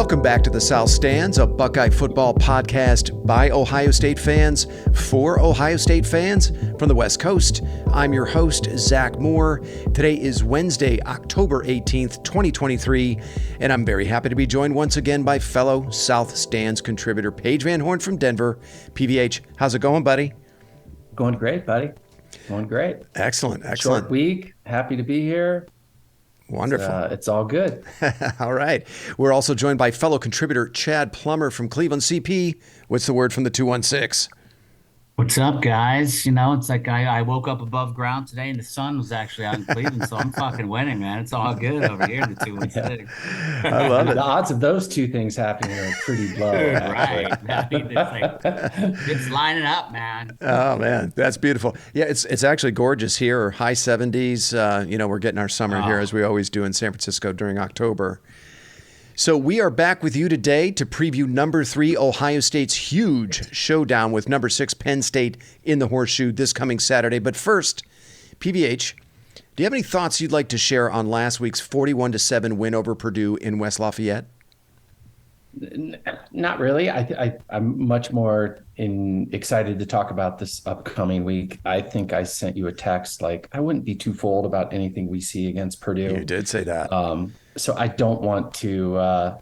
Welcome back to the South Stands, a Buckeye football podcast by Ohio State fans for Ohio State fans from the West Coast. I'm your host, Zach Moore. Today is Wednesday, October 18th, 2023, and I'm very happy to be joined once again by fellow South Stands contributor Paige Van Horn from Denver. PVH, how's it going, buddy? Going great, buddy. Going great. Excellent. Short week. Happy to be here. Wonderful. It's all good. All right. We're also joined by fellow contributor Chad Plummer from Cleveland CP. What's the word from the 216? What's up, guys? You know, it's like I woke up above ground today and the sun was actually out in Cleveland, so I'm fucking winning, man. It's all good over here in the 216. I love it. The odds of those two things happening are pretty low. Right. I mean, it's lining up, man. Oh, man. That's beautiful. Yeah, it's actually gorgeous here. High 70s. We're getting our summer here as we always do in San Francisco during October. So we are back with you today to preview number 3 Ohio State's huge showdown with number 6 Penn State in the Horseshoe this coming Saturday. But first, PVH, do you have any thoughts you'd like to share on last week's 41-7 win over Purdue in West Lafayette? Not really. I'm much more excited to talk about this upcoming week. I think I sent you a text like I wouldn't be too fooled about anything we see against Purdue. You did say that. So I don't want to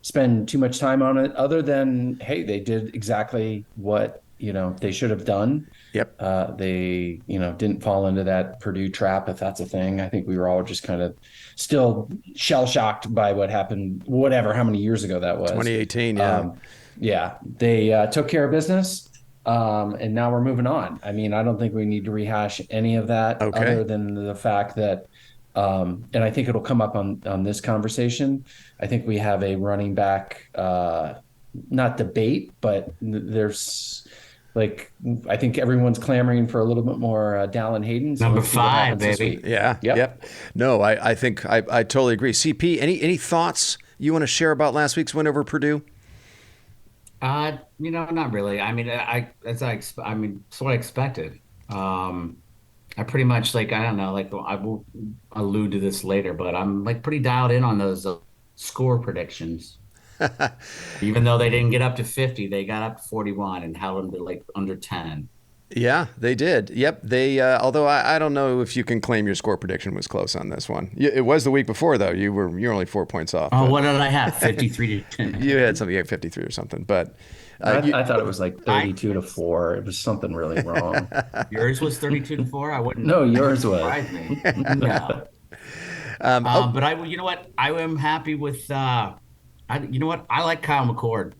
spend too much time on it other than, hey, they did exactly what, they should have done. Yep. They, didn't fall into that Purdue trap, if that's a thing. I think we were all just kind of still shell-shocked by what happened, how many years ago that was. 2018, yeah. They took care of business, and now we're moving on. I mean, I don't think we need to rehash any of that other than the fact that and I think it'll come up on this conversation. I think we have a running back, not debate, but there's I think everyone's clamoring for a little bit more Dallin Hayden. So number 5, baby. Yeah. Yep. No, I think I totally agree. CP, any thoughts you want to share about last week's win over Purdue? Not really. I mean, it's what I expected. I pretty much I don't know, I will allude to this later, but I'm pretty dialed in on those score predictions. Even though they didn't get up to 50, they got up to 41 and held them to under 10. Yeah, they did. Yep. They, although I don't know if you can claim your score prediction was close on this one. It was the week before though. You're only 4 points off. Oh, what did I have? 53 to 10. You had something like 53 or something, but I thought it was 32-4. It was something really wrong. Yours was 32-4. I wouldn't. No, yours was. Surprise me. No. But I am happy with. I like Kyle McCord.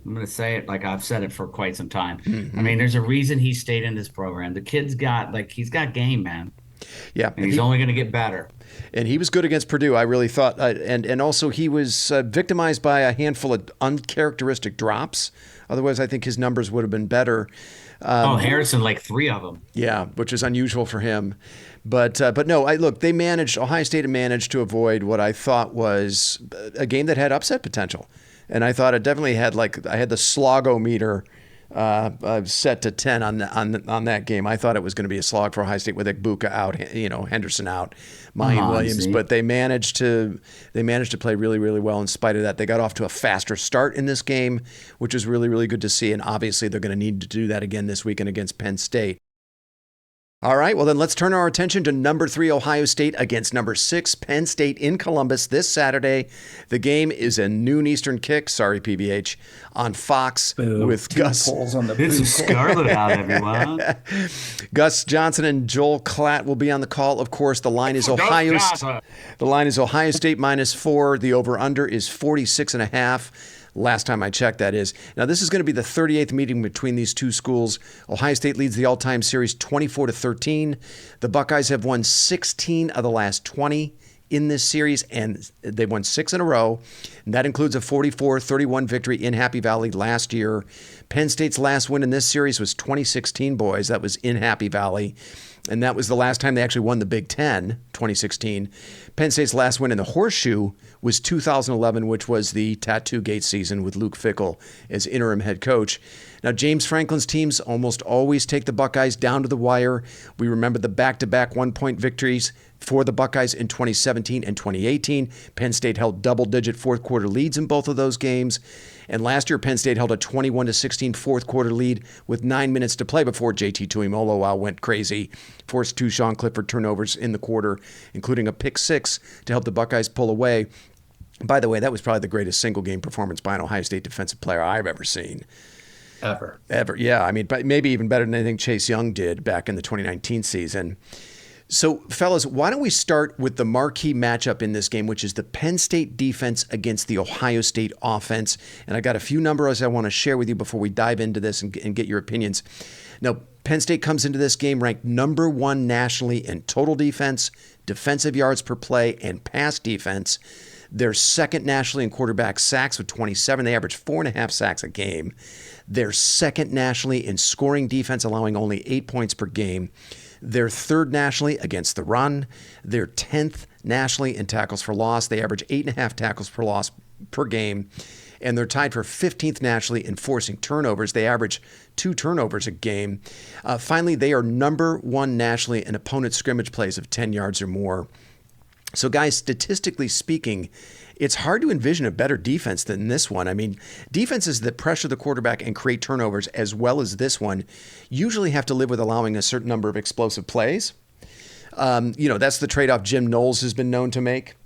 I'm going to say it like I've said it for quite some time. Mm-hmm. I mean, there's a reason he stayed in this program. The kid's got he's got game, man. Yeah, and he's only going to get better. And he was good against Purdue, I really thought. And also he was victimized by a handful of uncharacteristic drops. Otherwise, I think his numbers would have been better. Harrison, 3 of them. Yeah, which is unusual for him. But no, Ohio State managed to avoid what I thought was a game that had upset potential. And I thought it definitely had I had the slogometer set to 10 on that game. I thought it was going to be a slog for Ohio State with Buckeye out, Henderson out, Mayan Williams, but they managed to play really, really well in spite of that. They got off to a faster start in this game, which is really, really good to see. And obviously they're going to need to do that again this weekend against Penn State. All right, well then let's turn our attention to number 3 Ohio State against number 6 Penn State in Columbus this Saturday. The game is a noon Eastern kick. Sorry, PVH, on Fox with Gus. It's a scarlet out, everyone. Gus Johnson and Joel Klatt will be on the call. Of course, the line is Ohio State -4. The over/under is 46.5. Last time I checked, that is. Now, this is going to be the 38th meeting between these two schools. Ohio State leads the all-time series 24-13. The Buckeyes have won 16 of the last 20 in this series, and they won 6 in a row. And that includes a 44-31 victory in Happy Valley last year. Penn State's last win in this series was 2016, boys. That was in Happy Valley. and that was the last time they actually won the Big Ten, 2016. Penn State's last win in the Horseshoe was 2011, which was the Tattoo Gate season with Luke Fickell as interim head coach. Now, James Franklin's teams almost always take the Buckeyes down to the wire. We remember the back-to-back one-point victories for the Buckeyes in 2017 and 2018. Penn State held double-digit fourth-quarter leads in both of those games. And last year, Penn State held a 21-16 fourth-quarter lead with 9 minutes to play before JT Tuimoloau went crazy, forced 2 Sean Clifford turnovers in the quarter, including a pick 6 to help the Buckeyes pull away. By the way, that was probably the greatest single-game performance by an Ohio State defensive player I've ever seen. Ever. Yeah. I mean, maybe even better than anything Chase Young did back in the 2019 season. So, fellas, why don't we start with the marquee matchup in this game, which is the Penn State defense against the Ohio State offense. And I got a few numbers I want to share with you before we dive into this and get your opinions. Now, Penn State comes into this game ranked number 1 nationally in total defense, defensive yards per play, and pass defense. They're second nationally in quarterback sacks with 27. They average 4.5 sacks a game. They're second nationally in scoring defense, allowing only 8 points per game. They're third nationally against the run. They're 10th nationally in tackles for loss. They average 8.5 tackles per loss per game. And they're tied for 15th nationally in forcing turnovers. They average 2 turnovers a game. Finally, they are number 1 nationally in opponent scrimmage plays of 10 yards or more. So, guys, statistically speaking, it's hard to envision a better defense than this one. I mean, defenses that pressure the quarterback and create turnovers, as well as this one, usually have to live with allowing a certain number of explosive plays. That's the trade-off Jim Knowles has been known to make,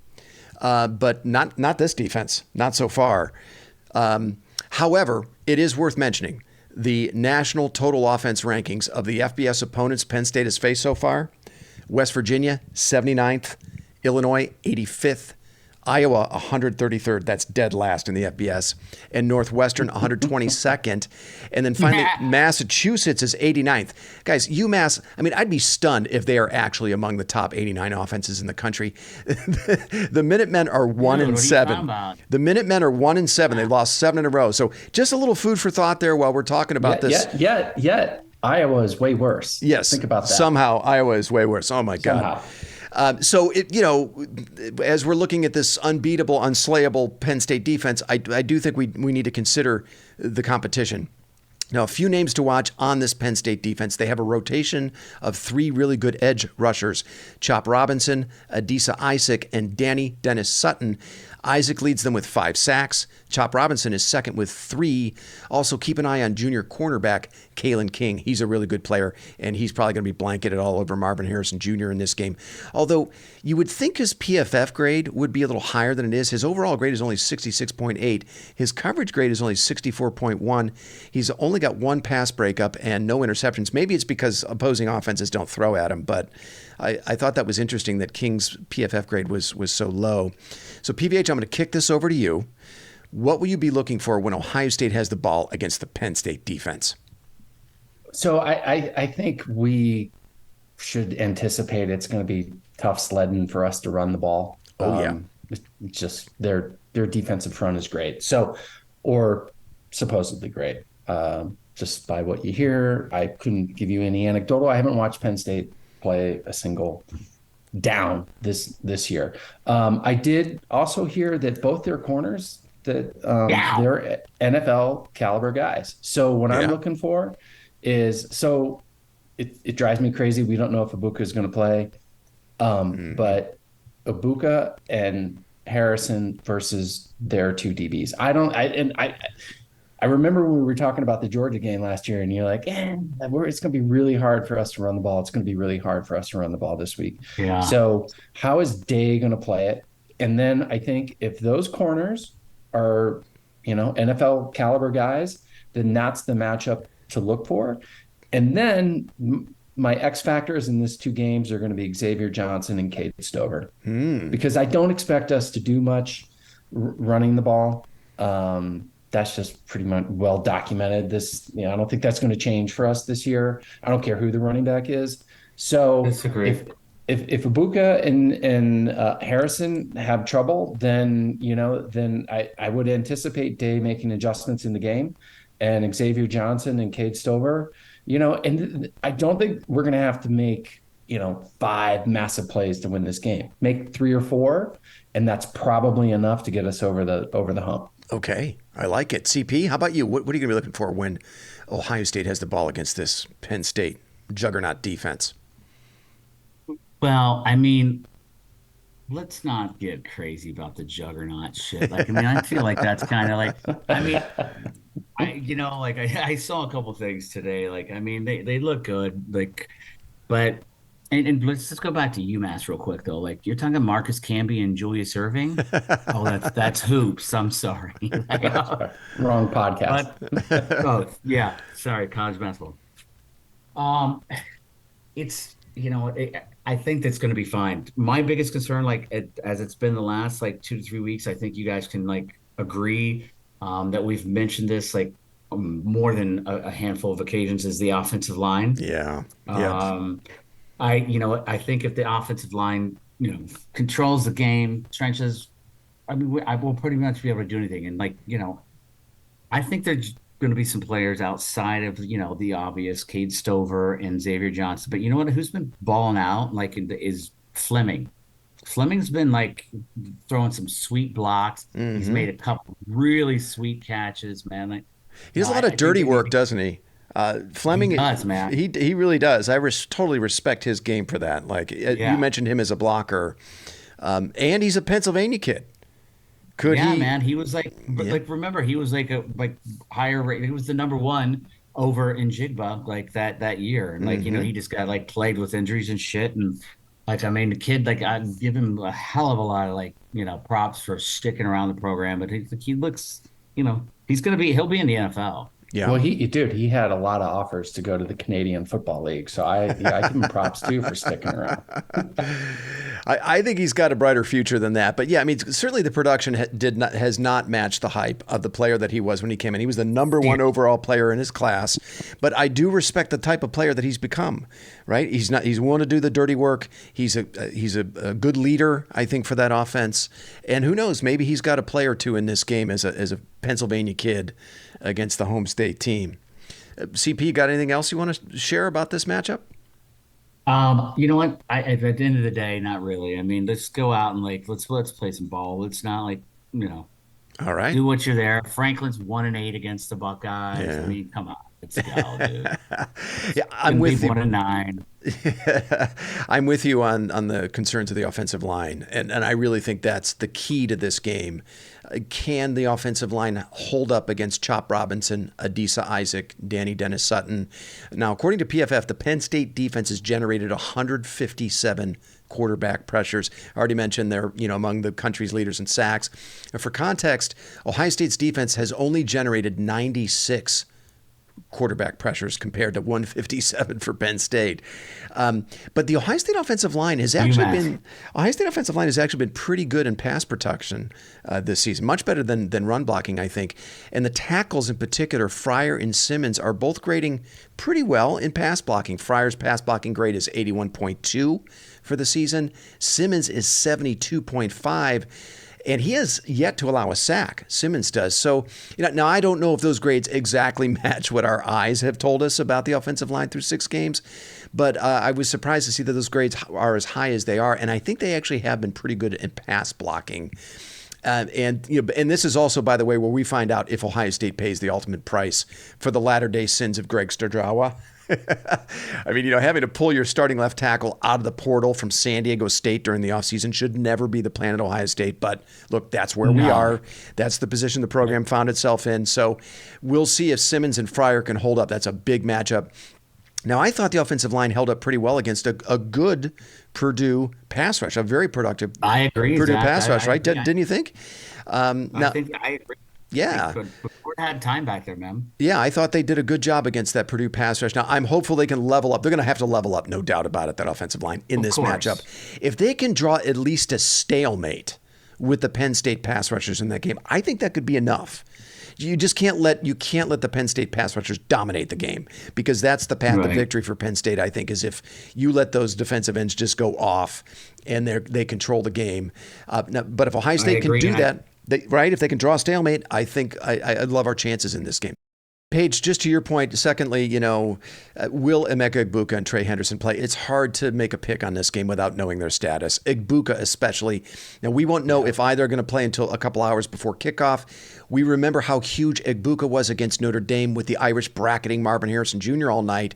but not this defense, not so far. However, it is worth mentioning the national total offense rankings of the FBS opponents Penn State has faced so far. West Virginia, 79th. Illinois, 85th. Iowa, 133rd. That's dead last in the FBS. And Northwestern, 122nd. And then finally, Massachusetts is 89th. Guys, UMass, I mean, I'd be stunned if they are actually among the top 89 offenses in the country. The Minutemen are 1-7. The Minutemen are 1-7. They've lost 7 in a row. So just a little food for thought there while we're talking about this. Yet Iowa is way worse. Yes. Think about that. Somehow Iowa is way worse. Oh, my God. As we're looking at this unbeatable, unslayable Penn State defense, I do think we need to consider the competition. Now, a few names to watch on this Penn State defense. They have a rotation of 3 really good edge rushers, Chop Robinson, Adisa Isaac, and Danny Dennis Sutton. Isaac leads them with 5 sacks. Chop Robinson is second with 3. Also, keep an eye on junior cornerback Kalen King. He's a really good player, and he's probably going to be blanketed all over Marvin Harrison Jr. in this game. Although you would think his PFF grade would be a little higher than it is. His overall grade is only 66.8. His coverage grade is only 64.1. He's only got 1 pass breakup and no interceptions. Maybe it's because opposing offenses don't throw at him, but I thought that was interesting that King's PFF grade was so low. So, PVH, I'm going to kick this over to you. What will you be looking for when Ohio State has the ball against the Penn State defense? So I think we should anticipate it's going to be tough sledding for us to run the ball. It's just their defensive front is great. So, or supposedly great. Just by what you hear, I couldn't give you any anecdotal. I haven't watched Penn State play a single down this year. I did also hear that both their corners that they're NFL caliber guys. So what I'm looking for is, so it drives me crazy. We don't know if Ibuka is going to play, but Ibuka and Harrison versus their 2 DBs. I remember when we were talking about the Georgia game last year, and you're like, it's going to be really hard for us to run the ball. It's going to be really hard for us to run the ball this week. Yeah. So how is Day going to play it? And then I think if those corners are, NFL caliber guys, then that's the matchup to look for. And then my X factors in these 2 games are going to be Xavier Johnson and Cade Stover, because I don't expect us to do much running the ball. That's just pretty much well documented. I don't think that's going to change for us this year. I don't care who the running back is. So if Ibuka and Harrison have trouble, then I would anticipate Day making adjustments in the game, and Xavier Johnson and Cade Stover, and I don't think we're going to have to make 5 massive plays to win this game. Make 3 or 4, and that's probably enough to get us over the hump. Okay, I like it. CP, how about you? What are you going to be looking for when Ohio State has the ball against this Penn State juggernaut defense? Well, I mean, let's not get crazy about the juggernaut shit. Like, I mean, I feel like that's kind of like, I mean, I saw a couple things today. Like, I mean, they look good. Like, but and let's just go back to UMass real quick though. Like, you're talking Marcus Camby and Julius Irving. Oh, that's hoops. I'm sorry. Wrong podcast. Oh, yeah. Sorry, college basketball. It's I think that's going to be fine. My biggest concern, as it's been the last 2 to 3 weeks, I think you guys can agree that we've mentioned this more than a handful of occasions, is the offensive line. Yeah. I think if the offensive line controls the game, trenches, I mean, I will pretty much be able to do anything. And I think there's going to be some players outside of the obvious, Cade Stover and Xavier Johnson. But you know what? Who's been balling out is Fleming. Fleming's been throwing some sweet blocks. Mm-hmm. He's made a couple really sweet catches, man. He does a lot of dirty work, doesn't he? Fleming, he does, man. He really does. I totally respect his game for that. You mentioned him as a blocker, and he's a Pennsylvania kid. Man, he was remember, he was higher rate. He was the number 1 over in Jigba that year, and he just got plagued with injuries and shit. And the kid, I'd give him a hell of a lot of props for sticking around the program. But he looks, he'll be in the NFL. Yeah. Well, he had a lot of offers to go to the Canadian Football League, so I give him props too for sticking around. I think he's got a brighter future than that. But yeah, I mean, certainly the production has not matched the hype of the player that he was when he came in. He was the number 1 overall player in his class, but I do respect the type of player that he's become. Right? He's willing to do the dirty work. He's a good leader, I think, for that offense. And who knows? Maybe he's got a play or two in this game as a Pennsylvania kid against the home state team. CP, got anything else you want to share about this matchup? You know what? At the end of the day, not really. I mean, let's go out and let's play some ball. It's not all right, do what you're there. Franklin's 1-8 against the Buckeyes. Yeah. I mean, come on. Let's go, dude. Yeah, I'm with you. 1-9. I'm with you on the concerns of the offensive line, and I really think that's the key to this game. Can the offensive line hold up against Chop Robinson, Adisa Isaac, Danny Dennis Sutton? Now, according to PFF, the Penn State defense has generated 157 quarterback pressures. I already mentioned they're among the country's leaders in sacks. And for context, Ohio State's defense has only generated 96 quarterback pressures compared to 157 for Penn State. But the Ohio State offensive line has actually been pretty good in pass protection this season, much better than run blocking, I think. And the tackles in particular, Fryer and Simmons, are both grading pretty well in pass blocking. Fryer's pass blocking grade is 81.2 for the season. Simmons is 72.5. And he has yet to allow a sack. Simmons does. So, now I don't know if those grades exactly match what our eyes have told us about the offensive line through 6 games, but I was surprised to see that those grades are as high as they are. And I think they actually have been pretty good in pass blocking. And this is also, by the way, where we find out if Ohio State pays the ultimate price for the latter-day sins of Greg Sturdrawa. I mean, having to pull your starting left tackle out of the portal from San Diego State during the offseason should never be the plan at Ohio State. But look, that's where we are. That's the position the program found itself in. So we'll see if Simmons and Fryer can hold up. That's a big matchup. Now, I thought the offensive line held up pretty well against a good Purdue pass rush, a very productive I agree, Purdue Zach. pass rush, right? Didn't you think? I think I agree. Yeah. Ford had time back there, man. Yeah, I thought they did a good job against that Purdue pass rush. Now, I'm hopeful they can level up. They're going to have to level up, no doubt about it, that offensive line in this matchup. If they can draw at least a stalemate with the Penn State pass rushers in that game, I think that could be enough. You just can't let the Penn State pass rushers dominate the game, because that's the path to victory for Penn State, I think, is if you let those defensive ends just go off and they control the game. But if Ohio State can do that, if they can draw a stalemate, I think I'd love our chances in this game. Paige, just to your point, secondly, will Emeka Egbuka and Trey Henderson play? It's hard to make a pick on this game without knowing their status. Egbuka especially. Now, we won't know if either are going to play until a couple hours before kickoff. We remember how huge Egbuka was against Notre Dame with the Irish bracketing Marvin Harrison Jr. all night.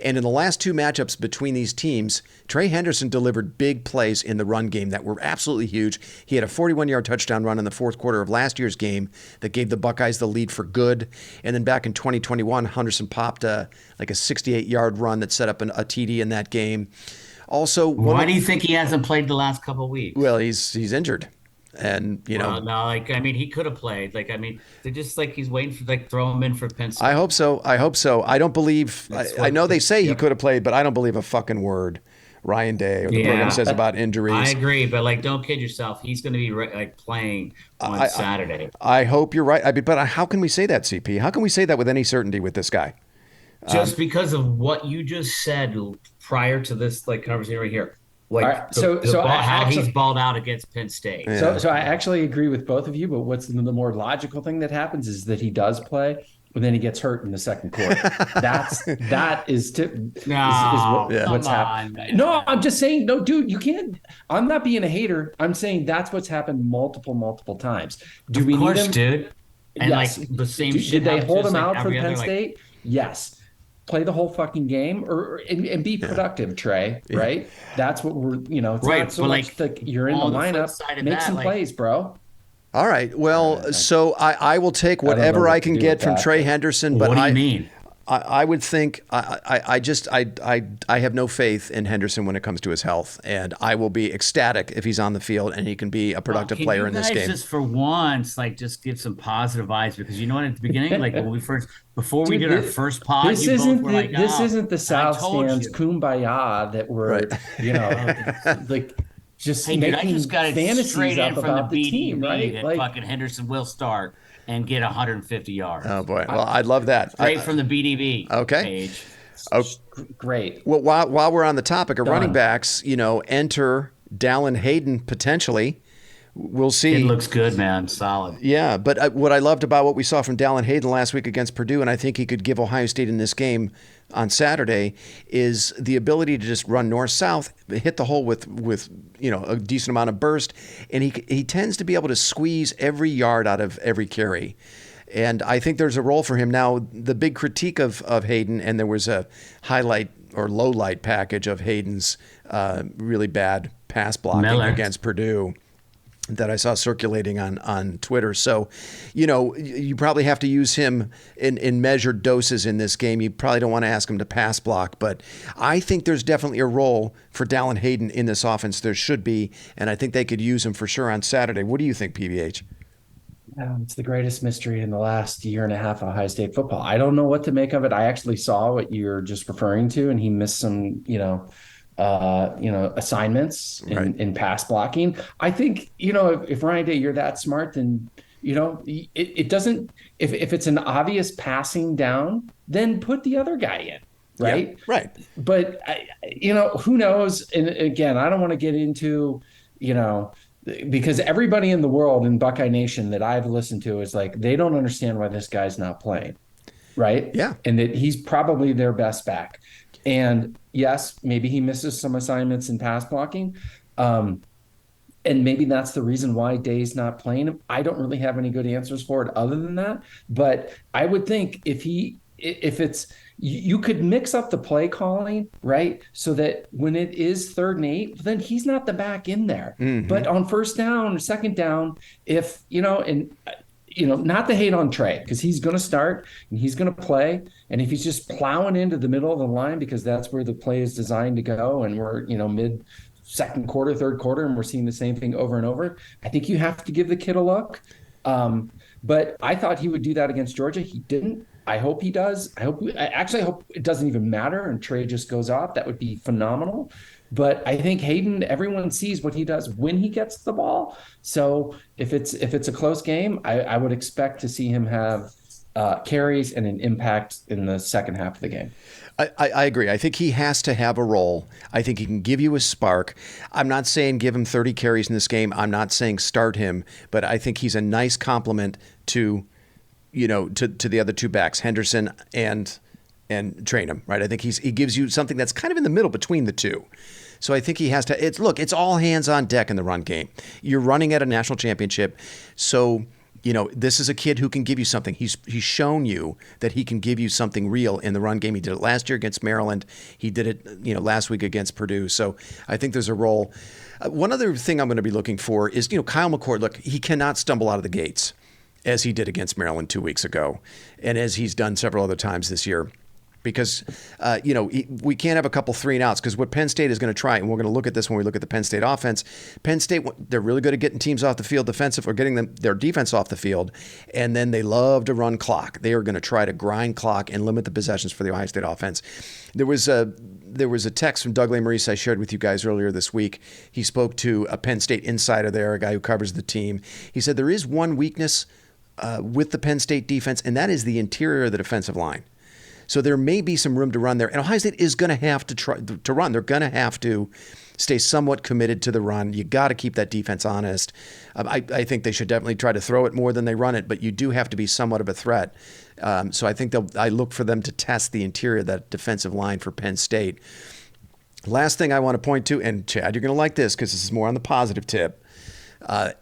And in the last two matchups between these teams, Trey Henderson delivered big plays in the run game that were absolutely huge. He had a 41-yard touchdown run in the fourth quarter of last year's game that gave the Buckeyes the lead for good. And then back in 2021, Henderson popped a 68-yard run that set up a TD in that game. Also, why do you think he hasn't played the last couple of weeks? Well, he's injured. And no, he could have played. They're just he's waiting for throw him in for Penn State. I hope so. I don't believe. I know they say he could have played, but I don't believe a fucking word Ryan Day or the program says about injuries. I agree, but don't kid yourself. He's going to be playing on Saturday. I hope you're right. But how can we say that, CP? How can we say that with any certainty with this guy? Just because of what you just said prior to this conversation right here. How he's balled out against Penn State. Yeah. So I actually agree with both of you, but what's the more logical thing that happens is that he does play, but then he gets hurt in the second quarter. What's happened. No, I'm just saying, no, dude, you can't. I'm not being a hater. I'm saying that's what's happened multiple times. Do we need him, dude? And yes. The same. Did they hold him out for Penn State? Yes. Play the whole fucking game and be productive, Trey. Yeah. Right? That's what we're. It's not so much you're in the lineup. Make some plays, bro. All right. Well, so I will take whatever I can get from Trey Henderson. But what do you mean? I would think I have no faith in Henderson when it comes to his health, and I will be ecstatic if he's on the field and he can be a productive player in this game. Just for once, just give some positive vibes, because at the beginning, when we first before we did our first pod, this isn't the South Stands kumbaya that we're just making I just got fantasies up about the team, right? That fucking Henderson will start and get 150 yards. Oh boy! Well, I'd love that. Straight from the BDB. Okay. Paige. Oh, great. Well, while we're on the topic of running backs, enter Dallin Hayden potentially. We'll see. It looks good, man. Solid. Yeah, but what I loved about what we saw from Dallin Hayden last week against Purdue, and I think he could give Ohio State in this game on Saturday, is the ability to just run north-south, hit the hole with a decent amount of burst, and he tends to be able to squeeze every yard out of every carry. And I think there's a role for him. Now, the big critique of Hayden, and there was a highlight or low light package of Hayden's really bad pass blocking against Purdue that I saw circulating on Twitter. So, you probably have to use him in measured doses in this game. You probably don't want to ask him to pass block, but I think there's definitely a role for Dallin Hayden in this offense. There should be, and I think they could use him for sure on Saturday. What do you think, PBH? It's the greatest mystery in the last year and a half of Ohio State football. I don't know what to make of it. I actually saw what you're just referring to, and he missed some, assignments in pass blocking. I think, if Ryan Day, you're that smart, then, it doesn't, if it's an obvious passing down, then put the other guy in. Right. Yeah, right. But, who knows? And again, I don't want to get into, because everybody in the world in Buckeye Nation that I've listened to is they don't understand why this guy's not playing. Right. Yeah. And that he's probably their best back. And yes, maybe he misses some assignments in pass blocking. And maybe that's the reason why Day's not playing him. I don't really have any good answers for it other than that. But I would think if you could mix up the play calling, right? So that when it is 3rd and 8, then he's not the back in there. Mm-hmm. But on 1st down or 2nd down, if, not to hate on Trey, because he's going to start and he's going to play. And if he's just plowing into the middle of the line, because that's where the play is designed to go, and we're, mid 2nd quarter, 3rd quarter, and we're seeing the same thing over and over, I think you have to give the kid a look. But I thought he would do that against Georgia. He didn't. I hope he does. I hope it doesn't even matter and Trey just goes off. That would be phenomenal. But I think Hayden, everyone sees what he does when he gets the ball. So if it's a close game, I would expect to see him have carries and an impact in the second half of the game. I agree. I think he has to have a role. I think he can give you a spark. I'm not saying give him 30 carries in this game. I'm not saying start him, but I think he's a nice complement to to the other two backs, Henderson and Trainum, right? I think he gives you something that's kind of in the middle between the two. So I think he has to. It's all hands on deck in the run game. You're running at a national championship, so this is a kid who can give you something. He's shown you that he can give you something real in the run game. He did it last year against Maryland. He did it last week against Purdue. So I think there's a role. One other thing I'm going to be looking for is Kyle McCord. Look, he cannot stumble out of the gates as he did against Maryland 2 weeks ago, and as he's done several other times this year. Because, we can't have a couple 3 and outs, because what Penn State is going to try, and we're going to look at this when we look at the Penn State offense. Penn State, they're really good at getting teams off the field defensive, or getting their defense off the field, and then they love to run clock. They are going to try to grind clock and limit the possessions for the Ohio State offense. There was a text from Doug Lesmerises I shared with you guys earlier this week. He spoke to a Penn State insider there, a guy who covers the team. He said there is one weakness with the Penn State defense, and that is the interior of the defensive line. So there may be some room to run there. And Ohio State is going to have to try to run. They're going to have to stay somewhat committed to the run. You got to keep that defense honest. I think they should definitely try to throw it more than they run it, but you do have to be somewhat of a threat. So I think I look for them to test the interior of that defensive line for Penn State. Last thing I want to point to, and Chad, you're going to like this because this is more on the positive tip.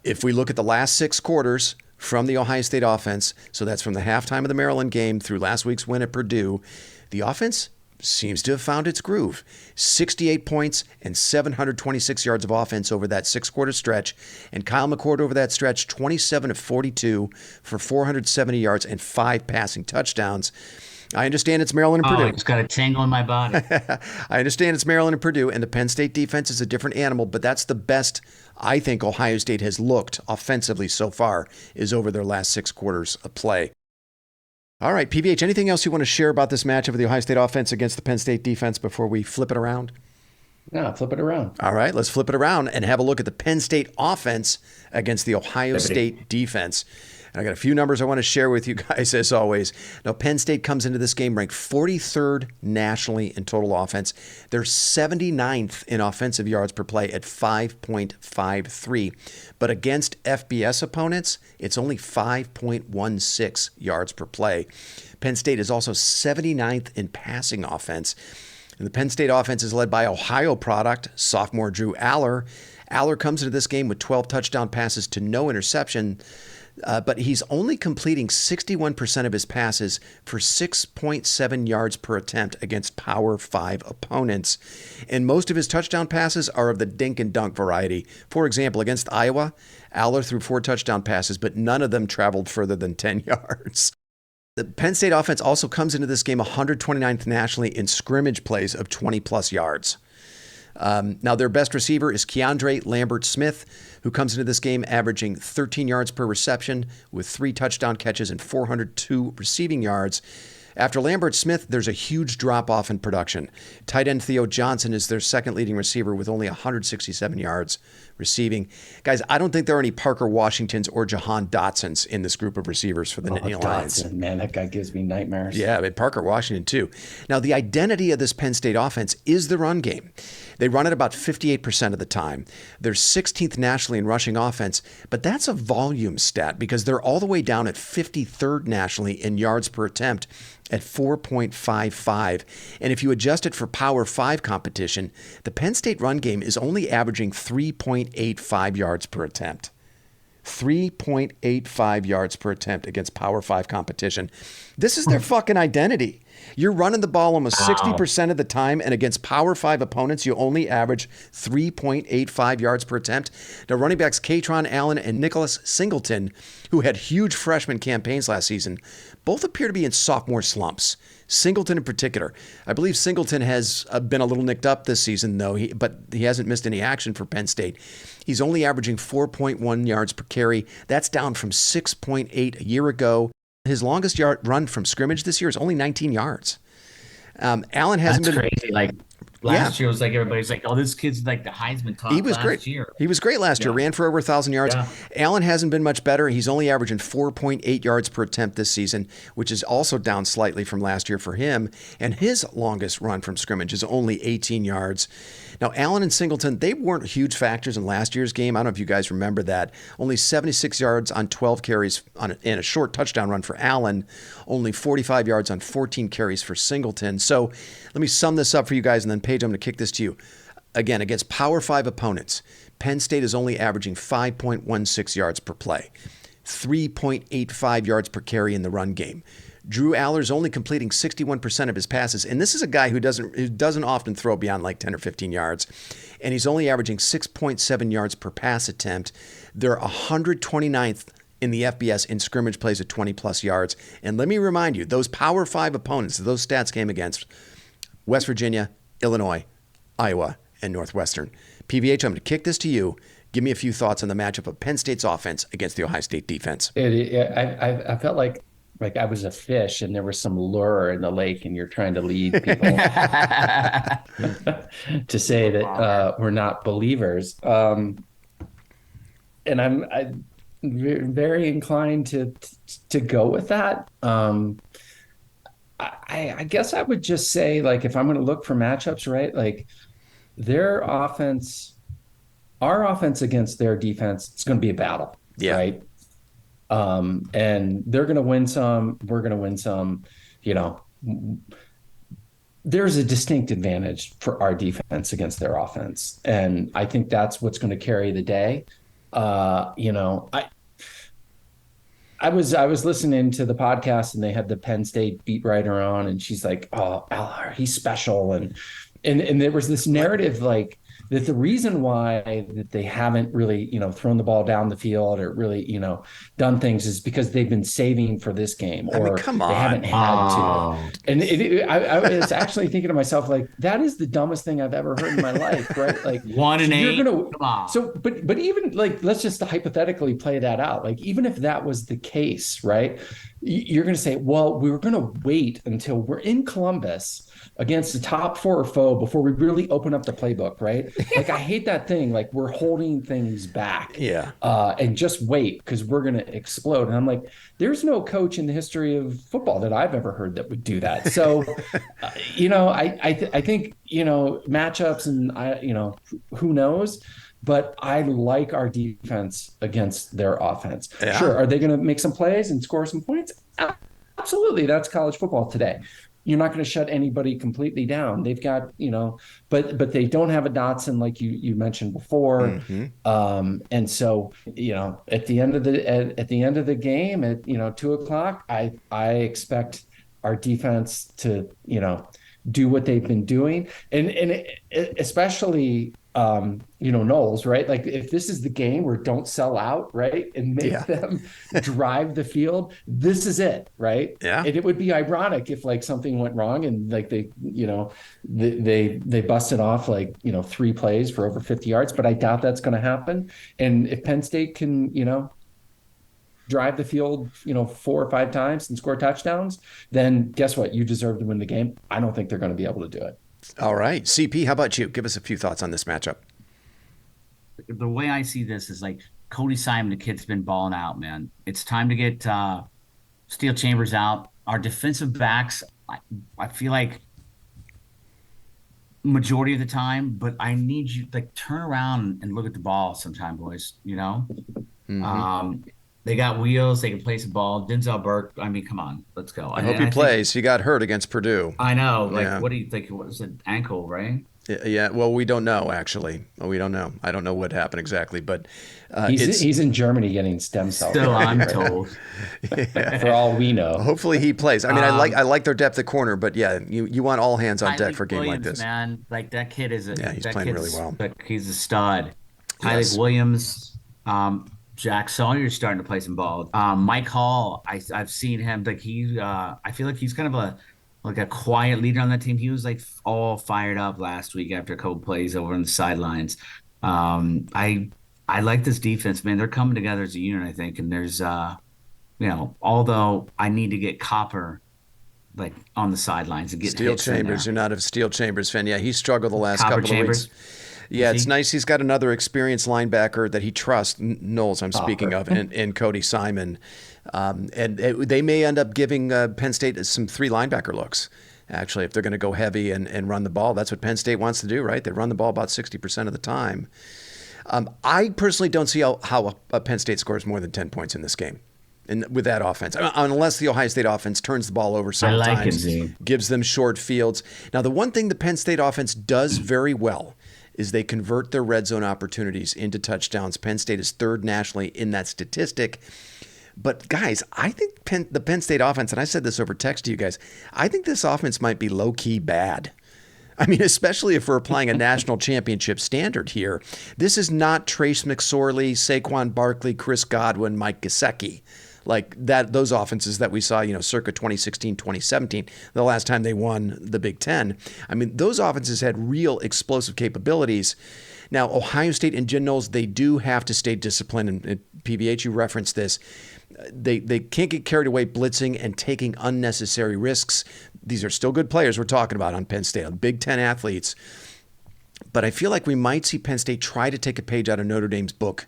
If we look at the last 6 quarters from the Ohio State offense, so that's from the halftime of the Maryland game through last week's win at Purdue, the offense seems to have found its groove. 68 points and 726 yards of offense over that 6-quarter stretch. And Kyle McCord over that stretch, 27 of 42 for 470 yards and 5 passing touchdowns. I understand it's Maryland and Purdue. It's got a tingle in my body. I understand it's Maryland and Purdue, and the Penn State defense is a different animal, but that's the best I think Ohio State has looked offensively so far, is over their last 6 quarters of play. All right, PVH, anything else you want to share about this matchup of the Ohio State offense against the Penn State defense before we flip it around? Yeah, flip it around. All right, let's flip it around and have a look at the Penn State offense against the Ohio State defense. And I got a few numbers I want to share with you guys, as always. Now, Penn State comes into this game ranked 43rd nationally in total offense. They're 79th in offensive yards per play at 5.53. But against FBS opponents, it's only 5.16 yards per play. Penn State is also 79th in passing offense. And the Penn State offense is led by Ohio product, sophomore Drew Aller. Aller comes into this game with 12 touchdown passes to no interception. But he's only completing 61% of his passes for 6.7 yards per attempt against Power 5 opponents. And most of his touchdown passes are of the dink and dunk variety. For example, against Iowa, Aller threw 4 touchdown passes, but none of them traveled further than 10 yards. The Penn State offense also comes into this game 129th nationally in scrimmage plays of 20-plus yards. Now, their best receiver is Keandre Lambert-Smith, who comes into this game averaging 13 yards per reception with 3 touchdown catches and 402 receiving yards. After Lambert-Smith, there's a huge drop-off in production. Tight end Theo Johnson is their second leading receiver with only 167 yards receiving. Guys, I don't think there are any Parker Washingtons or Jahan Dotsons in this group of receivers for the Nittany Lions. Dotson, man, that guy gives me nightmares. Yeah, but Parker Washington too. Now, the identity of this Penn State offense is the run game. They run it about 58% of the time. They're 16th nationally in rushing offense, but that's a volume stat because they're all the way down at 53rd nationally in yards per attempt at 4.55. And if you adjust it for Power 5 competition, the Penn State run game is only averaging 3.85 yards per attempt. 3.85 yards per attempt against Power 5 competition. This is their fucking identity. You're running the ball almost 60% of the time, and against Power 5 opponents, you only average 3.85 yards per attempt. Now, running backs Katron Allen and Nicholas Singleton, who had huge freshman campaigns last season, both appear to be in sophomore slumps. Singleton in particular. I believe Singleton has been a little nicked up this season, though, but he hasn't missed any action for Penn State. He's only averaging 4.1 yards per carry. That's down from 6.8 a year ago. His longest yard run from scrimmage this year is only 19 yards. Allen hasn't been crazy. Like last year was like everybody's like, oh, this kid's like the Heisman top. He was great. He was great last year. Ran for over 1,000 yards. Yeah. Allen hasn't been much better. He's only averaging 4.8 yards per attempt this season, which is also down slightly from last year for him. And his longest run from scrimmage is only 18 yards. Now, Allen and Singleton, they weren't huge factors in last year's game. I don't know if you guys remember that. Only 76 yards on 12 carries in a short touchdown run for Allen, only 45 yards on 14 carries for Singleton. So let me sum this up for you guys, and then Paige, I'm going to kick this to you. Again, against Power 5 opponents, Penn State is only averaging 5.16 yards per play, 3.85 yards per carry in the run game. Drew Aller's only completing 61% of his passes, and this is a guy who doesn't often throw beyond like 10 or 15 yards, and he's only averaging 6.7 yards per pass attempt. They're 129th in the FBS in scrimmage plays at 20-plus yards. And let me remind you, those Power 5 opponents, those stats came against West Virginia, Illinois, Iowa, and Northwestern. PVH, I'm going to kick this to you. Give me a few thoughts on the matchup of Penn State's offense against the Ohio State defense. I felt like I was a fish and there was some lure in the lake and you're trying to lead people to say that we're not believers. And I'm very inclined to go with that. I guess I would just say, like, if I'm going to look for matchups, right, like our offense against their defense, it's going to be a battle, right? And they're going to win some, we're going to win some. There's a distinct advantage for our defense against their offense. And I think that's what's going to carry the day. I was listening to the podcast and they had the Penn State beat writer on, and she's like, "Oh, Aller, he's special." And there was this narrative like that the reason why that they haven't really, thrown the ball down the field or really, done things is because they've been saving for this game, or they haven't had to. And I was actually thinking to myself, like, that is the dumbest thing I've ever heard in my life, right? Like 1-8. So, but even like, let's just hypothetically play that out. Like, even if that was the case, right? You're going to say, well, we were going to wait until we're in Columbus against the top 4 foe before we really open up the playbook, right? Like, I hate that thing. Like, we're holding things back, and just wait because we're going to explode. And I'm like, there's no coach in the history of football that I've ever heard that would do that. So, I think matchups and who knows. But I like our defense against their offense. Yeah. Sure. Are they going to make some plays and score some points? Absolutely. That's college football today. You're not going to shut anybody completely down. They've got, but they don't have a Dotson like you mentioned before. Mm-hmm. And so, at the end of the game at 2:00, I expect our defense to, do what they've been doing, and especially Knowles, right? Like, if this is the game where don't sell out, right, and make them drive the field, this is it, right? Yeah. And it would be ironic if like something went wrong and like they busted off like 3 plays for over 50 yards, but I doubt that's going to happen. And if Penn State can drive the field 4 or 5 times and score touchdowns, then guess what? You deserve to win the game. I don't think they're going to be able to do it. All right. CP, how about you? Give us a few thoughts on this matchup. The way I see this is like Cody Simon, the kid's been balling out, man. It's time to get Steel Chambers out. Our defensive backs, I feel like majority of the time, but I need you like turn around and look at the ball sometime, boys, Mm-hmm. They got wheels. They can place the ball. Denzel Burke. I mean, come on, let's go. I hope he plays. He got hurt against Purdue. I know. Like, what do you think? What was it? Ankle, right? Yeah. Well, we don't know actually. We don't know. I don't know what happened exactly, but he's in Germany getting stem cells. Still, I'm told. For all we know. Hopefully he plays. I mean, I like their depth at corner, but you want all hands on deck for a game like this. Man, like that kid is he's playing really well. He's a stud. Tyler Williams. Jack Sawyer's starting to play some ball. Mike Hall, I've seen him. Like I feel like he's kind of a quiet leader on that team. He was like all fired up last week after a couple plays over on the sidelines. I like this defense, man. They're coming together as a unit, I think. And there's, although I need to get Copper like on the sidelines and get Steel Chambers. You're not a Steel Chambers fan. Yeah, he struggled the last couple of weeks. Yeah, it's nice. He's got another experienced linebacker that he trusts, Knowles I'm speaking of, and Cody Simon. And they may end up giving Penn State some 3 linebacker looks. actually, if they're going to go heavy and run the ball. That's what Penn State wants to do, right? They run the ball about 60% of the time. I personally don't see how a Penn State scores more than 10 points in this game. And with that offense, unless the Ohio State offense turns the ball over several times, gives them short fields. Now, the one thing the Penn State offense does very well is they convert their red zone opportunities into touchdowns. Penn State is third nationally in that statistic. But guys, I think the Penn State offense, and I said this over text to you guys, I think this offense might be low-key bad. I mean, especially if we're applying a national championship standard here. This is not Trace McSorley, Saquon Barkley, Chris Godwin, Mike Gesicki. Like those offenses that we saw, circa 2016, 2017, the last time they won the Big Ten. I mean, those offenses had real explosive capabilities. Now, Ohio State and Jen Knowles, they do have to stay disciplined. And PVH, you referenced this. They can't get carried away blitzing and taking unnecessary risks. These are still good players we're talking about on Penn State, Big Ten athletes. But I feel like we might see Penn State try to take a page out of Notre Dame's book.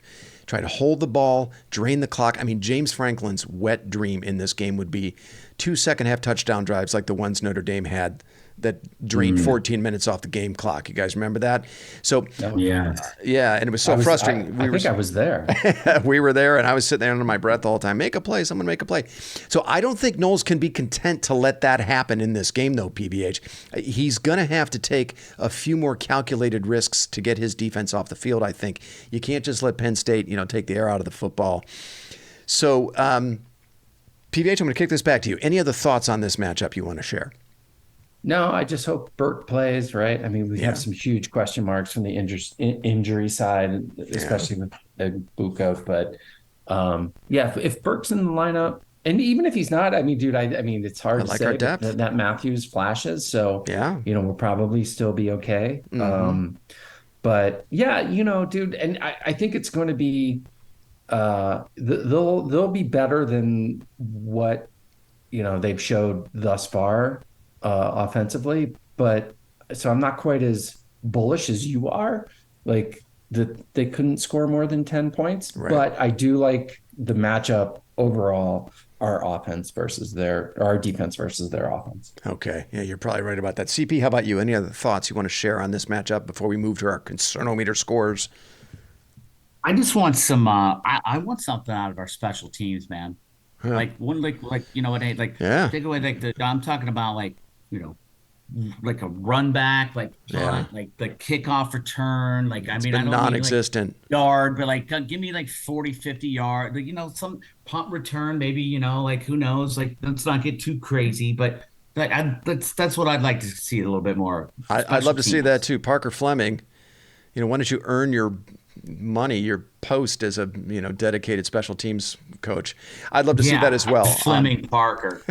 Try to hold the ball, drain the clock. I mean, James Franklin's wet dream in this game would be 2 second-half touchdown drives like the ones Notre Dame had that drained 14 minutes off the game clock. You guys remember that? So yeah, and it was so frustrating. I think I was there. We were there, and I was sitting there under my breath the whole time. Make a play, someone make a play. So I don't think Knowles can be content to let that happen in this game, though, PBH. He's going to have to take a few more calculated risks to get his defense off the field, I think. You can't just let Penn State, take the air out of the football. So, PBH, I'm going to kick this back to you. Any other thoughts on this matchup you want to share? No, I just hope Burke plays, right? I mean, we have some huge question marks from the injury side, especially with Buka. But if Burke's in the lineup, and even if he's not, I mean, dude, I mean, it's hard to say that Matthews flashes. So, we'll probably still be okay. Mm-hmm. But yeah, dude, and I think it's going to be, they'll be better than what, they've showed thus far. Offensively, but so I'm not quite as bullish as you are, like that they couldn't score more than 10 points, but I do like the matchup overall, our defense versus their offense. Okay. Yeah, you're probably right about that. CP, how about you? Any other thoughts you want to share on this matchup before we move to our concernometer scores? I just want some, I want something out of our special teams, man. Huh. Like take away I'm talking about like a run back, like the kickoff return, like I don't non-existent mean, yard, but give me 40, 50 yard, some punt return, maybe, who knows, let's not get too crazy, but that's what I'd like to see a little bit more. I'd love to see that too. Parker Fleming, why don't you earn your money, your post as a dedicated special teams coach? I'd love to see that as well. Fleming Parker.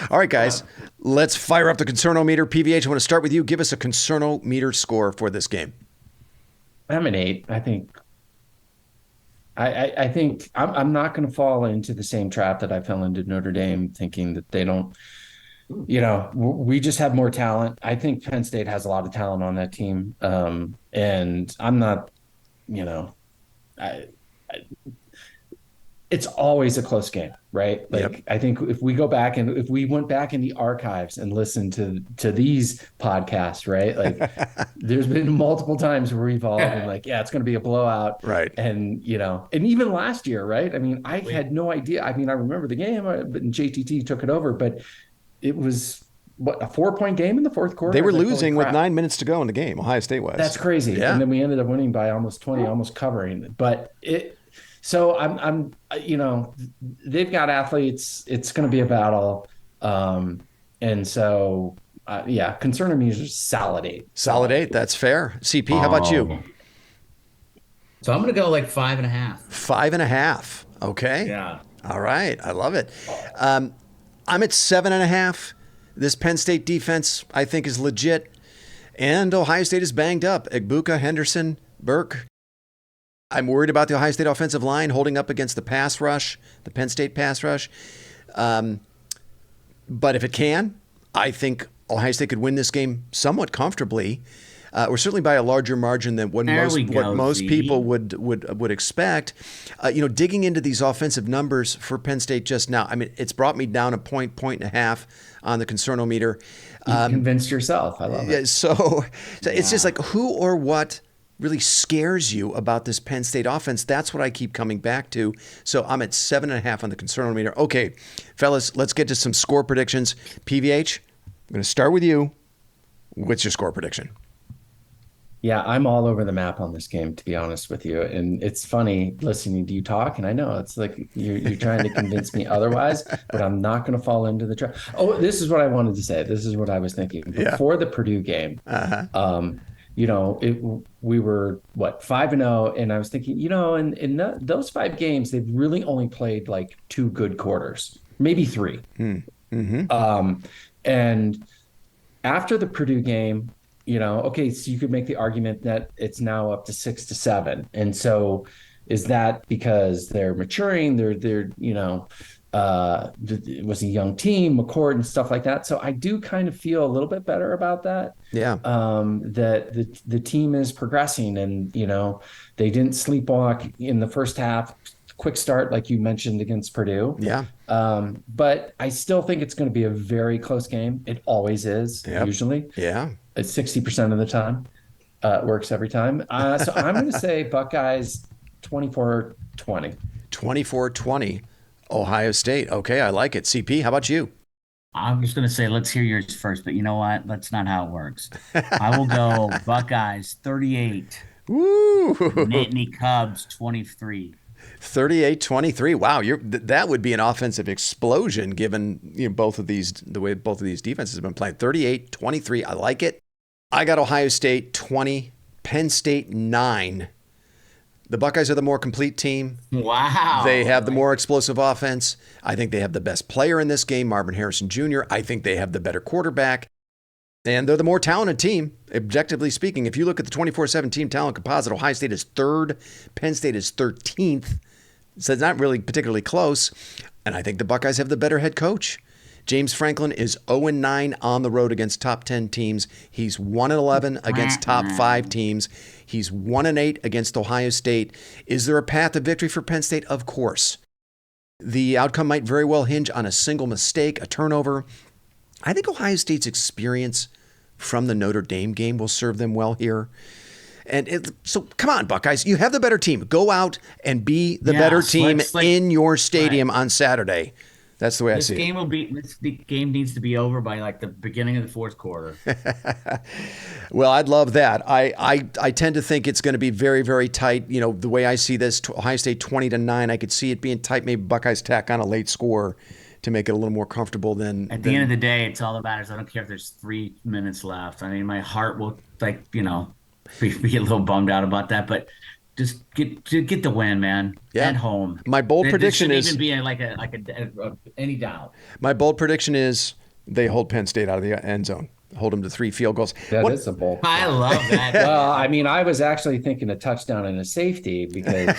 All right, guys, let's fire up the concernometer. PVH, I want to start with you. Give us a concernometer score for this game. I'm an 8. I think I think I'm not going to fall into the same trap that I fell into Notre Dame, thinking that they don't. We just have more talent. I think Penn State has a lot of talent on that team. And I'm not, it's always a close game, right? I think if we go back and if we went back in the archives and listened to these podcasts, right? There's been multiple times where we've all been it's going to be a blowout. Right. And, and even last year, right? I mean, I had no idea. I mean, I remember the game, but JTT took it over, but it was a 4-point game in the fourth quarter. They were losing with 9 minutes to go in the game. Ohio State was. That's crazy. Yeah. And then we ended up winning by almost 20, almost covering. But so I'm they've got athletes. It's going to be a battle. And so, concern me is just solid 8. Solid 8. That's fair. CP, how about you? So I'm going to go 5.5. 5.5. Okay. Yeah. All right. I love it. I'm at 7.5. This Penn State defense, I think, is legit. And Ohio State is banged up. Egbuka, Henderson, Burke. I'm worried about the Ohio State offensive line holding up against the pass rush, the Penn State pass rush. But if it can, I think Ohio State could win this game somewhat comfortably. or certainly by a larger margin than what most people would expect. Digging into these offensive numbers for Penn State just now, I mean, it's brought me down a point and a half on the Concernometer. You convinced yourself. I love it. So it's just like, who or what really scares you about this Penn State offense? That's what I keep coming back to. So I'm at 7.5 on the Concernometer. Okay, fellas, let's get to some score predictions. PVH, I'm going to start with you. What's your score prediction? Yeah, I'm all over the map on this game, to be honest with you. And it's funny listening to you talk. And I know it's like you're trying to convince me otherwise, but I'm not going to fall into the trap. Oh, this is what I wanted to say. This is what I was thinking. Before the Purdue game, we were 5-0, and I was thinking, in those 5 games, they've really only played like 2 good quarters, maybe 3. Mm-hmm. And after the Purdue game, so you could make the argument that it's now up to 6-7, and so is that because they're maturing? It was a young team, McCord and stuff like that. So I do kind of feel a little bit better about that. Yeah. That the team is progressing, and they didn't sleepwalk in the first half. Quick start, like you mentioned, against Purdue. Yeah. But I still think it's going to be a very close game. It always is, usually. Yeah. It's 60% of the time. It works every time. So I'm going to say Buckeyes 24-20. 24-20. Ohio State. Okay, I like it. CP, how about you? I'm just going to say, let's hear yours first, but you know what? That's not how it works. I will go Buckeyes 38. Woo! Nittany Cubs 23. 38-23. Wow, that would be an offensive explosion given the way both of these defenses have been playing. 38-23. I like it. I got Ohio State 20, Penn State 9. The Buckeyes are the more complete team. Wow. They have the more explosive offense. I think they have the best player in this game, Marvin Harrison Jr. I think they have the better quarterback. And they're the more talented team, objectively speaking. If you look at the 24/7 team talent composite, Ohio State is 3rd, Penn State is 13th. So it's not really particularly close. And I think the Buckeyes have the better head coach. James Franklin is 0-9 on the road against top 10 teams. He's 1-11 against top 5 teams. He's 1-8 against Ohio State. Is there a path to victory for Penn State? Of course. The outcome might very well hinge on a single mistake, a turnover. I think Ohio State's experience from the Notre Dame game will serve them well here. So come on, Buckeyes. You have the better team. Go out and be the better team in your stadium on Saturday. That's the way I see it. This game needs to be over by like the beginning of the 4th quarter. Well, I'd love that. I tend to think it's going to be very, very tight. The way I see this, Ohio State 20-9, I could see it being tight. Maybe Buckeyes tack on a late score to make it a little more comfortable than. At the end of the day, it's all that matters. I don't care if there's 3 minutes left. I mean, my heart will be a little bummed out about that, but just get the win, man. Yeah. At home. My bold prediction is even be like any doubt. My bold prediction is they hold Penn State out of the end zone. Hold them to 3 field goals. That is a bold. I love that. Well, I mean, I was actually thinking a touchdown and a safety because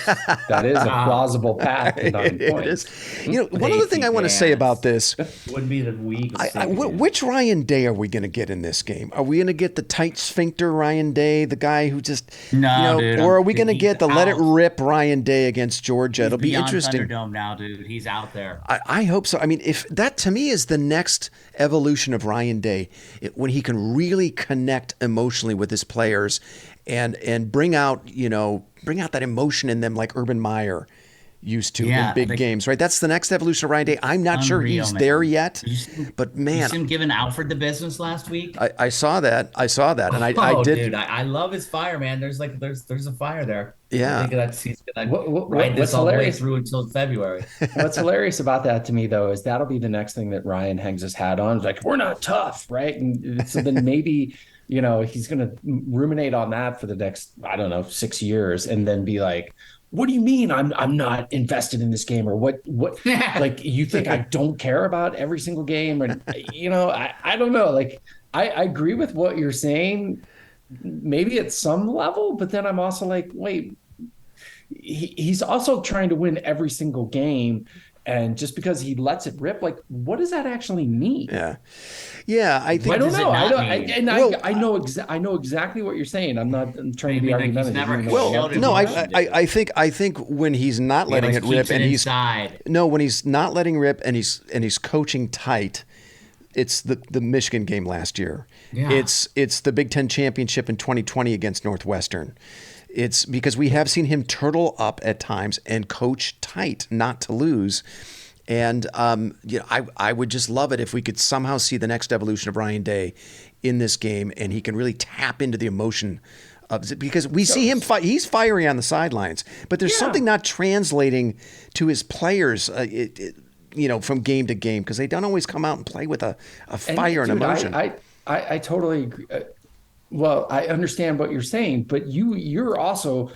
that is a plausible path to 9 points. It is. One other thing I want to say about this would be the week. Which Ryan Day are we going to get in this game? Are we going to get the tight sphincter Ryan Day, the guy who just dude, or are we going to get the let it rip Ryan Day against Georgia? It'll be interesting. Thunderdome now, dude. He's out there. I hope so. I mean, if that to me is the next evolution of Ryan Day, when he can really connect emotionally with his players and bring out that emotion in them like Urban Meyer used to in big games, right? That's the next evolution of Ryan Day. I'm not sure he's there yet, but man, you see him giving Alfred the business last week. I saw that, and I did. Dude, I love his fire, man. There's a fire there. Yeah, I think he's gonna ride this all the way through until February. What's hilarious about that to me, though, is that'll be the next thing that Ryan hangs his hat on. It's like, we're not tough, right? And so then maybe he's gonna ruminate on that for the next 6 years, and then be like, what do you mean I'm not invested in this game? Or what like, you think I don't care about every single game? And I don't know. Like, I agree with what you're saying, maybe at some level, but then I'm also like, wait, he's also trying to win every single game. And just because he lets it rip, like, what does that actually mean? Yeah. I think I don't know. I know exactly what you're saying. I'm trying to be argumentative. I think when he's not letting it rip and when he's not letting rip and he's coaching tight, it's the Michigan game last year. Yeah. It's the Big Ten championship in 2020 against Northwestern. It's because we have seen him turtle up at times and coach tight, not to lose. And I would just love it if we could somehow see the next evolution of Ryan Day in this game, and he can really tap into the emotion of it, because we see him fight. He's fiery on the sidelines, but there's something not translating to his players. From game to game, because they don't always come out and play with a fire and emotion. I totally agree. Well, I understand what you're saying, but you're also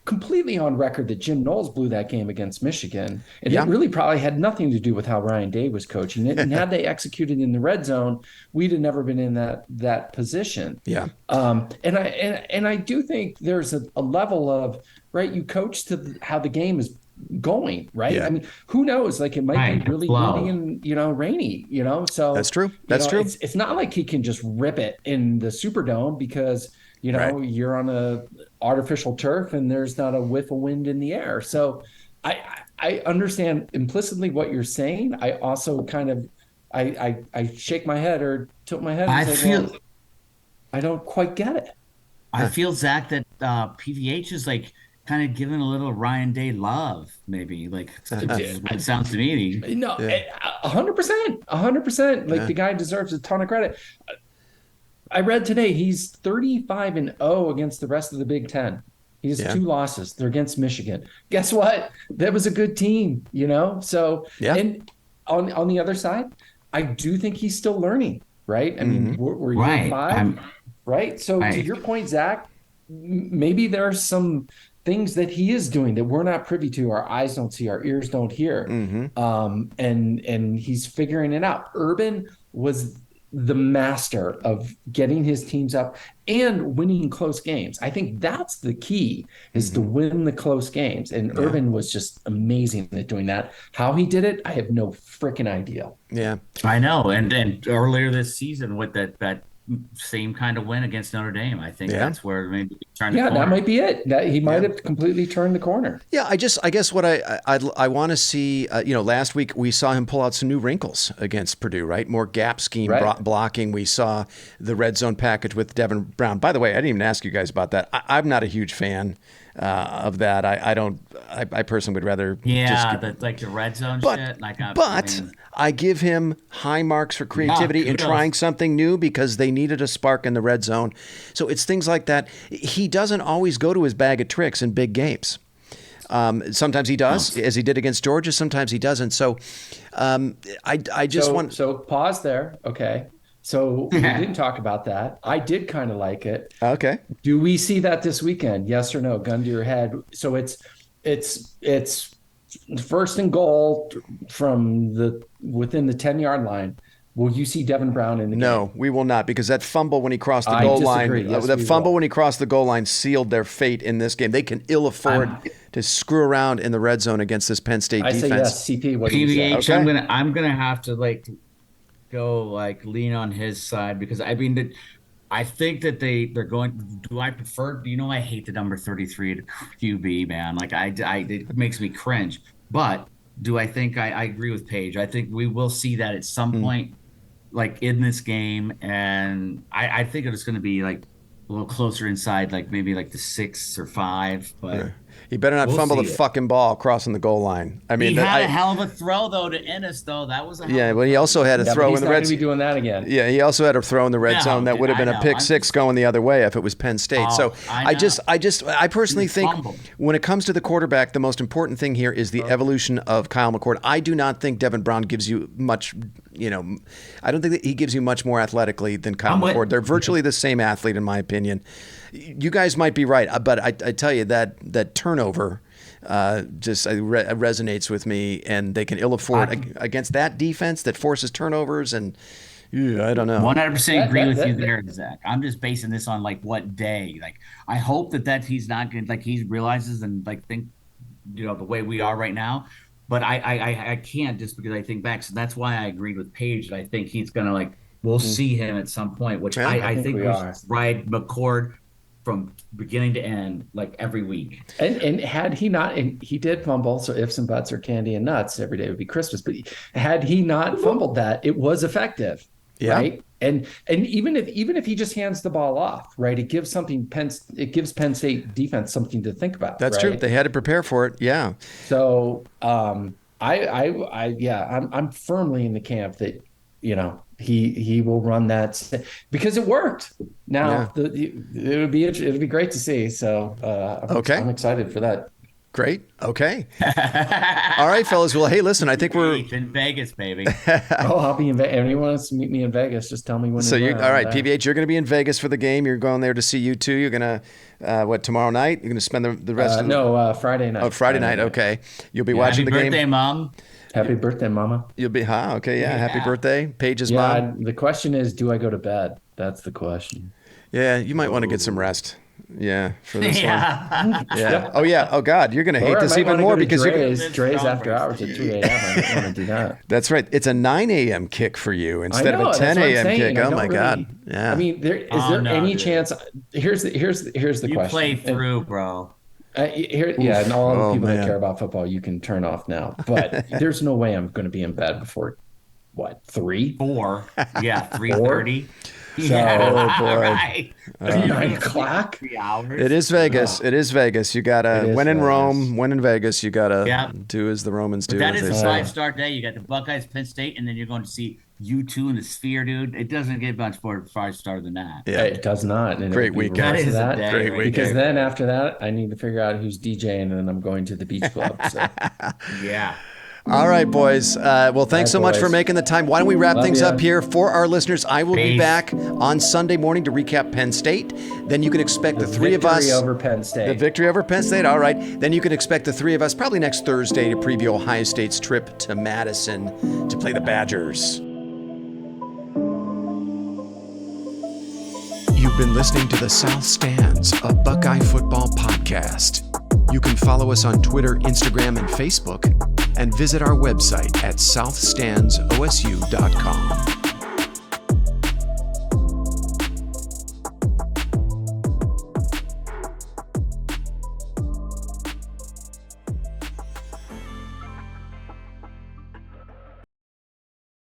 completely on record that Jim Knowles blew that game against Michigan. And it really probably had nothing to do with how Ryan Day was coaching it. And had they executed in the red zone, we'd have never been in that position. Yeah. And I do think there's a level of, right, you coach to how the game is going, right? Yeah. I mean, who knows? Like, it might be really windy and rainy, so that's true. That's true. It's not like he can just rip it in the Superdome, because you're on a artificial turf and there's not a whiff of wind in the air. So I understand implicitly what you're saying. I also kind of I shake my head or tilt my head and I don't quite get it. I feel, Zach, that PVH is like kind of giving a little Ryan Day love, maybe. Like, it sounds to me. No, 100%. Like, the guy deserves a ton of credit. I read today he's 35-0 against the rest of the Big Ten. He has 2 losses. They're against Michigan. Guess what? That was a good team, So, and on the other side, I do think he's still learning, right? I mean, we're year 5, right? So to your point, Zach, maybe there are some things that he is doing that we're not privy to, our eyes don't see, our ears don't hear. And he's figuring it out. Urban was the master of getting his teams up and winning close games. I think that's the key, is to win the close games. And Urban was just amazing at doing that. How he did it, I have no freaking idea. Yeah, I know. And earlier this season with that same kind of win against Notre Dame, I think that's where maybe he turned the corner. That might be it. That he might have completely turned the corner. Yeah, I guess what I want to see, last week we saw him pull out some new wrinkles against Purdue, right? More gap scheme blocking. We saw the red zone package with Devin Brown. By the way, I didn't even ask you guys about that. I'm not a huge fan of that. I personally would rather like the red zone shit. I give him high marks for creativity in trying something new, because they needed a spark in the red zone. So it's things like that. He doesn't always go to his bag of tricks in big games. Sometimes he does, as he did against Georgia. Sometimes he doesn't. So I just want. So pause there. Okay. So we didn't talk about that. I did kind of like it. Okay. Do we see that this weekend? Yes or no? Gun to your head. So it's first and goal from within the 10-yard line. Will you see Devin Brown in the game? No, we will not, because that fumble when he crossed the goal line, yes, when he crossed the goal line sealed their fate in this game. They can ill afford to screw around in the red zone against this Penn State defense. I say yes, CP. What do you say? Okay. I'm gonna have to go lean on his side, because I mean I think that they're going. Do I prefer? I hate the number 33 to QB, man. Like it makes me cringe. But do I think I agree with Paige? I think we will see that at some point, like in this game, and I think it's going to be like a little closer inside, like maybe like the 6 or 5. But he better not fumble the fucking ball crossing the goal line. I mean, he had a hell of a throw though to Ennis, though. That was but he also had a throw in the red zone. He's not going to be doing that again. Yeah, he also had a throw in the red zone that would have been a pick six going the other way if it was Penn State. I personally think when it comes to the quarterback, the most important thing here is the evolution of Kyle McCord. I do not think Devin Brown gives you much. I don't think that he gives you much more athletically than Kyle McCord. They're virtually the same athlete, in my opinion. You guys might be right, but I tell you that turnover just resonates with me, and they can ill afford against that defense that forces turnovers. And I don't know. 100% agree with you there, Zach. I'm just basing this on what day. I hope that he's not going to he realizes and think the way we are right now. but I can't just because I think back. So that's why I agreed with Paige. I think he's gonna like we'll see him at some point, which I think we should ride McCord from beginning to end, like every week. And had he not, and he did fumble, so ifs and buts are candy and nuts. Every day would be Christmas. But had he not fumbled that, it was effective, right? And even if he just hands the ball off, right, it gives Penn State defense something to think about. That's true. They had to prepare for it. Yeah. So I'm firmly in the camp that he will run that because it worked. Now it'll be great to see. So I'm excited for that. Great. Okay. All right, fellas. Well, hey, listen, I think we're in Vegas, baby. I'll be in Vegas. If anyone wants to meet me in Vegas, just tell me when. So all right, PBH, you're going to be in Vegas for the game. You're going there to see U2. You're going to, tomorrow night? You're going to spend the rest of the... Friday night. Oh, Friday night. Okay. You'll be watching the game. Happy birthday, Mom. Happy birthday, Mama. You'll be, okay, yeah. Happy birthday, Paige's mom. The question is, do I go to bed? That's the question. Yeah, you might want to get some rest. Yeah, for this one. Yeah. Oh, yeah. Oh, God, you're going to hate this even more because Dre's after hours at 2 a.m. I don't want to do that. That's right. It's a 9 a.m. kick for you instead of a 10 a.m. kick. Oh, my God. Yeah. I mean, is there any chance? Here's the question. You play through, bro. And all the people that care about football, you can turn off now. But there's no way I'm going to be in bed before 3? 4. Yeah, 3:30. So, boy. Right. 9 o'clock. 3 hours. It is Vegas. It is Vegas. You gotta when in Rome, when in Vegas, you gotta do as the Romans do. But that is a 5-star day. You got the Buckeyes, Penn State, and then you're going to see U2 in the Sphere, dude. It doesn't get much more 5-star than that. Yeah, it does not. And great weekend. That is a day, great weekend. Because then after that, I need to figure out who's DJing, and then I'm going to the beach club. So. Yeah. All right, boys. Well, thanks so much for making the time. Why don't we wrap things up here for our listeners? I will be back on Sunday morning to recap Penn State. Then you can expect the three of us. The victory over Penn State. The victory over Penn State. All right. Then you can expect the three of us probably next Thursday to preview Ohio State's trip to Madison to play the Badgers. You've been listening to the South Stands, a Buckeye football podcast. You can follow us on Twitter, Instagram, and Facebook, and visit our website at southstandsosu.com.